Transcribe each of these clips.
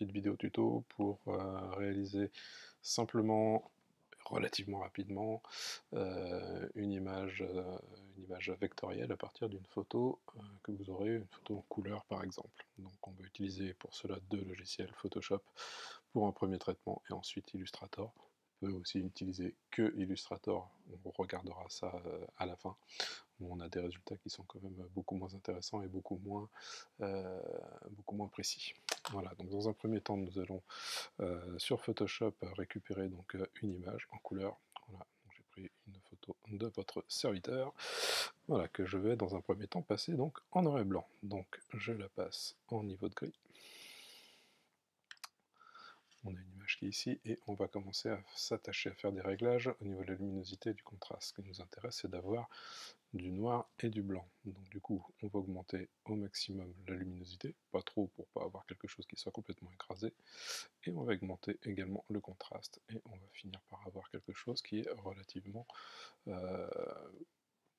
petite vidéo tuto pour réaliser simplement, relativement rapidement, une image vectorielle à partir d'une photo que vous aurez, une photo en couleur par exemple. Donc on va utiliser pour cela deux logiciels, Photoshop pour un premier traitement et ensuite Illustrator. On peut aussi utiliser que Illustrator, on regardera ça à la fin, où on a des résultats qui sont quand même beaucoup moins intéressants et beaucoup moins précis. Voilà, donc dans un premier temps, nous allons sur Photoshop récupérer donc une image en couleur. Voilà, j'ai pris une photo de votre serviteur, voilà, que je vais dans un premier temps passer donc en noir et blanc. Donc je la passe en niveau de gris. On a une image qui est ici et on va commencer à s'attacher à faire des réglages au niveau de la luminosité et du contraste. Ce qui nous intéresse, c'est d'avoir du noir et du blanc. Donc du coup, on va augmenter au maximum la luminosité, pas trop pour pas avoir quelque chose qui soit complètement écrasé, et on va augmenter également le contraste, et on va finir par avoir quelque chose qui est relativement euh,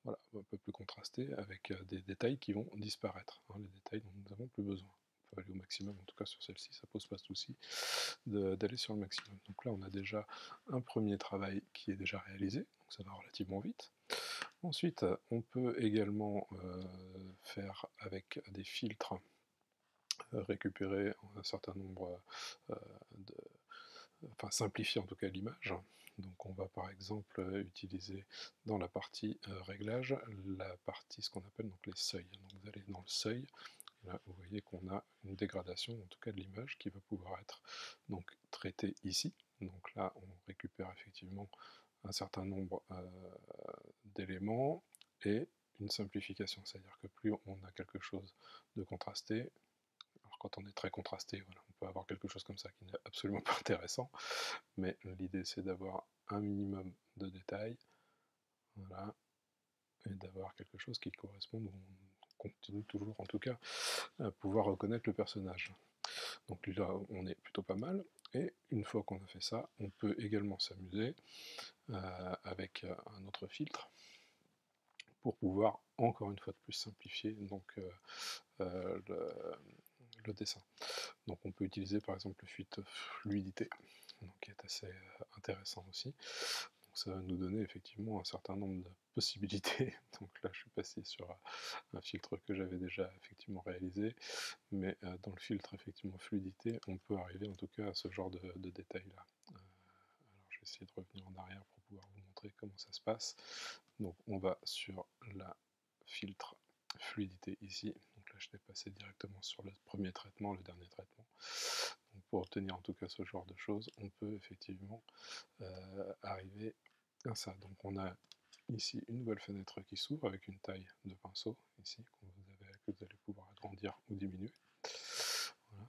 voilà, un peu plus contrasté, avec des détails qui vont disparaître, hein, les détails dont nous n'avons plus besoin. On peut aller au maximum, en tout cas sur celle-ci, ça pose pas de souci d'aller sur le maximum. Donc là, on a déjà un premier travail qui est déjà réalisé, donc ça va relativement vite. Ensuite, on peut également faire avec des filtres, récupérer un certain nombre de... enfin simplifier en tout cas l'image. Donc on va par exemple utiliser dans la partie réglage, la partie ce qu'on appelle donc les seuils. Donc vous allez dans le seuil, et là vous voyez qu'on a une dégradation en tout cas de l'image qui va pouvoir être donc traitée ici. Donc là on récupère effectivement un certain nombre d'éléments et une simplification, c'est-à-dire que plus on a quelque chose de contrasté, alors quand on est très contrasté, voilà, on peut avoir quelque chose comme ça qui n'est absolument pas intéressant, mais l'idée c'est d'avoir un minimum de détails, voilà, et d'avoir quelque chose qui corresponde, où on continue toujours en tout cas à pouvoir reconnaître le personnage. Donc là on est plutôt pas mal, et une fois qu'on a fait ça, on peut également s'amuser avec un autre filtre, pour pouvoir encore une fois de plus simplifier donc, le dessin. Donc on peut utiliser par exemple le filtre fluidité, donc, qui est assez intéressant aussi. Donc ça va nous donner effectivement un certain nombre de possibilités. Donc là je suis passé sur un filtre que j'avais déjà effectivement réalisé, mais dans le filtre effectivement fluidité, on peut arriver en tout cas à ce genre de détails là. Alors je vais essayer de revenir en arrière pour pouvoir vous montrer comment ça se passe. Donc on va sur la filtre fluidité ici. Donc là je l'ai passé directement sur le premier traitement, le dernier traitement. Donc pour obtenir en tout cas ce genre de choses, on peut effectivement arriver à ça. Donc on a ici une nouvelle fenêtre qui s'ouvre avec une taille de pinceau ici que vous allez pouvoir agrandir ou diminuer. Voilà,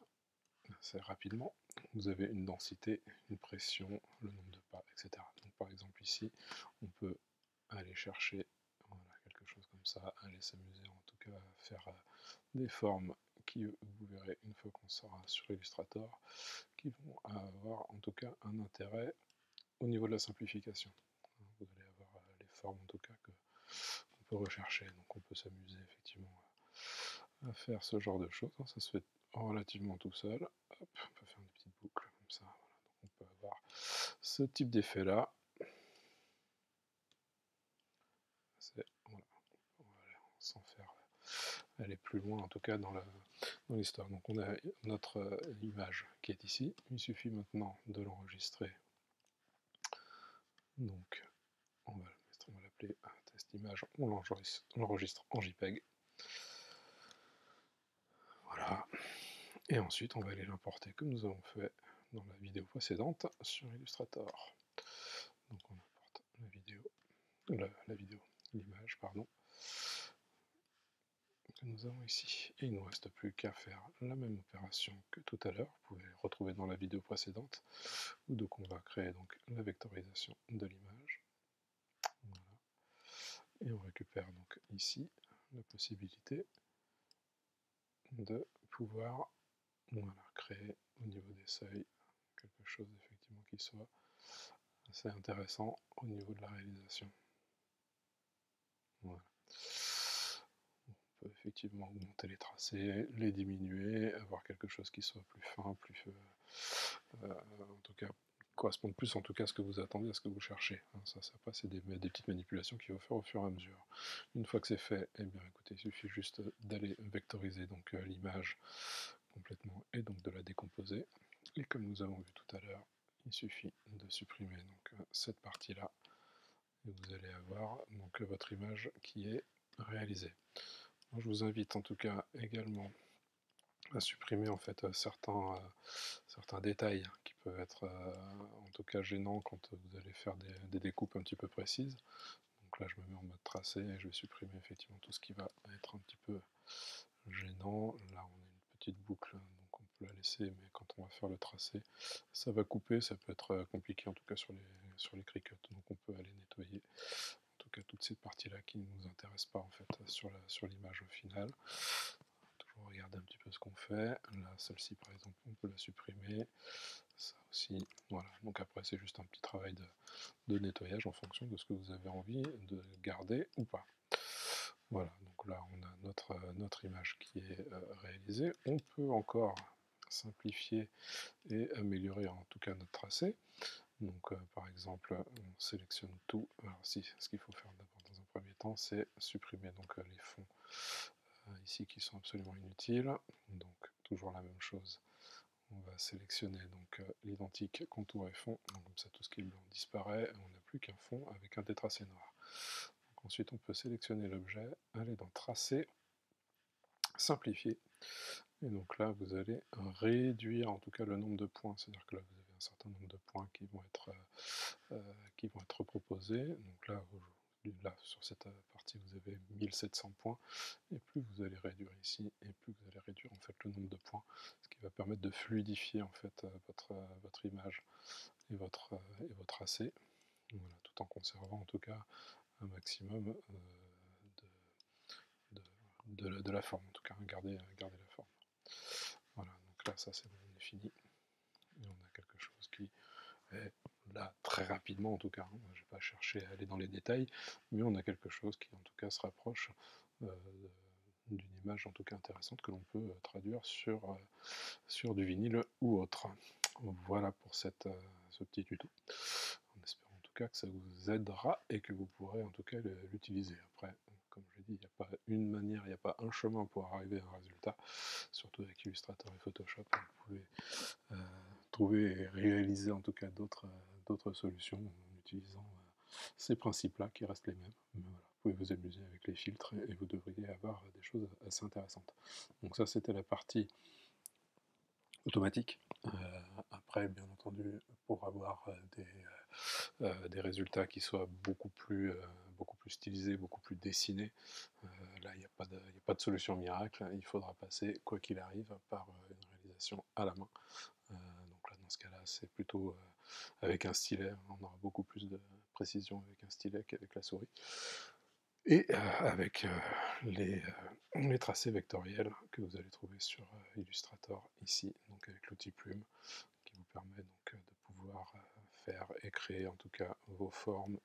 assez rapidement. Vous avez une densité, une pression, le nombre de pas, etc. Donc par exemple ici, on peut aller chercher, voilà, quelque chose comme ça, aller s'amuser en tout cas à faire des formes qui, vous verrez une fois qu'on sera sur Illustrator, qui vont avoir en tout cas un intérêt au niveau de la simplification. Vous allez avoir les formes en tout cas qu'on peut rechercher, donc on peut s'amuser effectivement à faire ce genre de choses. Ça se fait relativement tout seul. Hop, on peut faire une petite boucle comme ça. Voilà. Donc on peut avoir ce type d'effet là. Voilà, sans faire aller plus loin en tout cas dans l'histoire. Donc on a notre image qui est ici. Il suffit maintenant de l'enregistrer. Donc on va l'appeler test image. On l'enregistre en JPEG. Voilà. Et ensuite, on va aller l'importer comme nous avons fait dans la vidéo précédente sur Illustrator. Donc on importe l'image, pardon, que nous avons ici. Et il ne nous reste plus qu'à faire la même opération que tout à l'heure. Vous pouvez retrouver dans la vidéo précédente, où donc on va créer donc la vectorisation de l'image. Voilà. Et on récupère donc ici la possibilité de pouvoir, voilà, créer au niveau des seuils quelque chose effectivement qui soit assez intéressant au niveau de la réalisation. Voilà. On peut effectivement augmenter les tracés, les diminuer, avoir quelque chose qui soit plus fin, plus en tout cas correspondre plus en tout cas à ce que vous attendez, à ce que vous cherchez. Ça après c'est des petites manipulations qu'il faut faire au fur et à mesure. Une fois que c'est fait, eh bien écoutez, il suffit juste d'aller vectoriser donc l'image complètement et donc de la décomposer. Et comme nous avons vu tout à l'heure, il suffit de supprimer donc cette partie-là et vous allez avoir donc votre image qui est réalisée. Moi, je vous invite en tout cas également à supprimer en fait certains détails qui peuvent être en tout cas gênants quand vous allez faire des découpes un petit peu précises. Donc là je me mets en mode tracé et je vais supprimer effectivement tout ce qui va être un petit peu gênant. Là on a une petite boucle donc on peut la laisser, mais quand on va faire le tracé ça va couper, ça peut être compliqué en tout cas sur les cricuts, donc on peut aller nettoyer en tout cas toute cette partie là qui ne nous intéresse pas en fait sur l'image au final. Toujours regarder un petit peu ce qu'on fait. Là, celle-ci par exemple, on peut la supprimer. Ça aussi, voilà. Donc après, c'est juste un petit travail de nettoyage en fonction de ce que vous avez envie de garder ou pas. Voilà, donc là, on a notre image qui est réalisée. On peut encore simplifier et améliorer en tout cas notre tracé. Donc par exemple, on sélectionne tout. Alors si, ce qu'il faut faire d'abord dans un premier temps, c'est supprimer donc les fonds ici qui sont absolument inutiles. Donc toujours la même chose. On va sélectionner donc l'identique contour et fond. Donc, comme ça, tout ce qui est blanc disparaît. On n'a plus qu'un fond avec un détracé noir. Donc, ensuite, on peut sélectionner l'objet, aller dans Tracer, Simplifier. Et donc là, vous allez réduire en tout cas le nombre de points. C'est-à-dire que là, vous avez un certain nombre de points qui vont être proposés. Donc là, sur cette partie, vous avez 1700 points. Et plus vous allez réduire ici, et plus vous allez réduire en fait le nombre de points, ce qui va permettre de fluidifier en fait votre image et votre tracé. Voilà, tout en conservant en tout cas un maximum de la forme, en tout cas, garder la forme. Voilà, donc là, ça c'est bon, on est fini. Et on a quelque chose qui est là très rapidement, en tout cas. Je ne vais pas chercher à aller dans les détails, mais on a quelque chose qui, en tout cas, se rapproche d'une image, en tout cas intéressante, que l'on peut traduire sur du vinyle ou autre. Voilà pour ce petit tuto. En espérant en tout cas que ça vous aidera et que vous pourrez en tout cas l'utiliser. Après, comme je l'ai dit, il n'y a pas une manière, il n'y a pas un chemin pour arriver à un résultat, surtout avec Illustrator et Photoshop. Vous pouvez trouver et réaliser en tout cas d'autres solutions en utilisant ces principes-là qui restent les mêmes. Mais voilà, vous pouvez vous amuser avec les filtres et vous devriez avoir des choses assez intéressantes. Donc ça, c'était la partie automatique. Après, bien entendu, pour avoir des résultats qui soient beaucoup plus stylisés, beaucoup plus dessinés, là, il n'y a pas de solution miracle. Il faudra passer, quoi qu'il arrive, par une réalisation à la main. Donc là, dans ce cas-là, c'est plutôt avec un stylet. On aura beaucoup plus de précision avec un stylet qu'avec la souris. Et avec les tracés vectoriels que vous allez trouver sur Illustrator ici, donc avec l'outil Plume, qui vous permet donc de pouvoir faire et créer en tout cas vos formes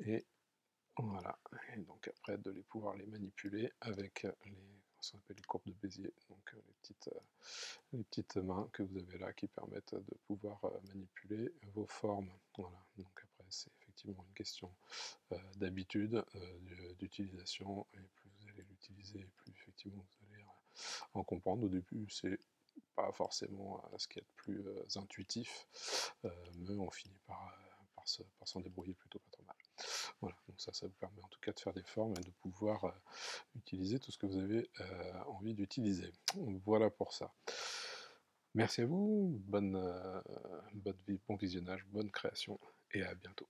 et voilà, et donc après de pouvoir les manipuler avec ce qu'on appelle les courbes de Bézier, donc les petites mains que vous avez là qui permettent de pouvoir manipuler vos formes. Voilà, donc après c'est effectivement une question d'habitude, d'utilisation, et plus vous allez l'utiliser, plus effectivement vous allez en comprendre. Au début c'est pas forcément ce qu'il y a de plus intuitif, mais on finit par s'en débrouiller plutôt pas trop mal. Voilà, donc ça vous permet en tout cas de faire des formes et de pouvoir utiliser tout ce que vous avez envie d'utiliser. Voilà pour ça. Merci à vous, bon visionnage, bonne création et à bientôt.